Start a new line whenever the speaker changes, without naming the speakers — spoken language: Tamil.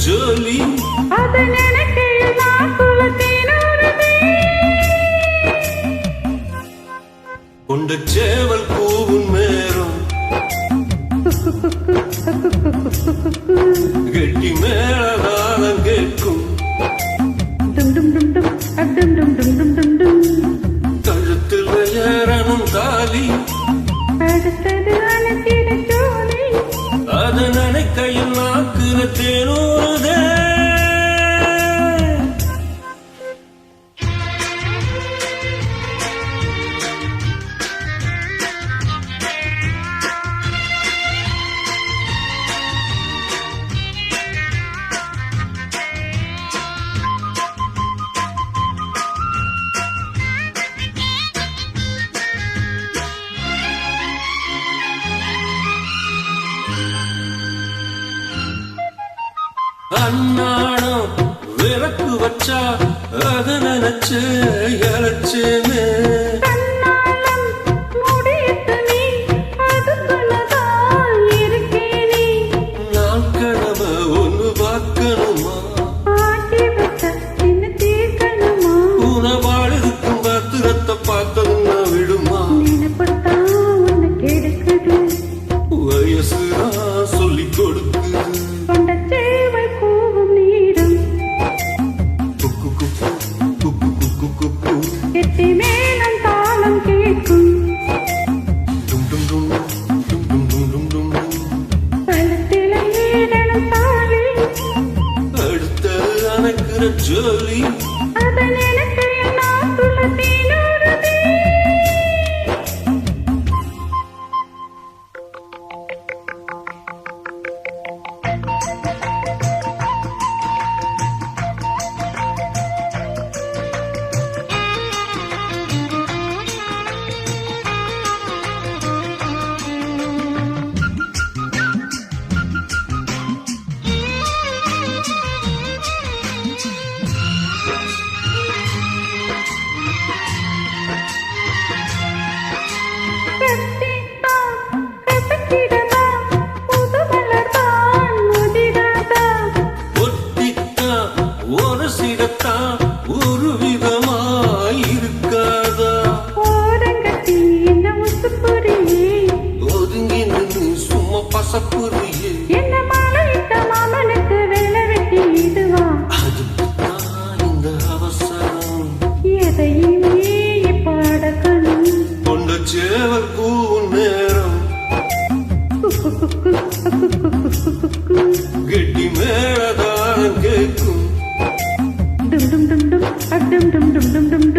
ஜோலி கொண்ட சேவல் கூவும் நேரம் கெட்டி மேளதாளம் கேட்கும் கழுத்தில் ஏறணும் தாலி அது நினைக்கையில் நாக்குற தேனூறுதே அண்ணாடம் விளக்கு வச்சா அத நினைச்சு இழைச்சேனே நான் கனவை ஒண்ணு பார்க்கணுமா உணவாள் இருக்கும் பத்திரத்தை பார்த்ததுன்னா விடுமா வயசுதான் சொல்லிக் கொடுக்குது ஜோலி ஒரு சிடத்தான் ஒரு விதமாயிருக்காதா ஒதுங்கி நின்று சும்மா பசப்புரியே அதுக்குத்தான் இந்த அவசரம் கொண்ட சேவல் கூவும் நேரம் கெட்டி மேளதாளம் கேட்கும்
dum dum dum dum dum dum dum dum dum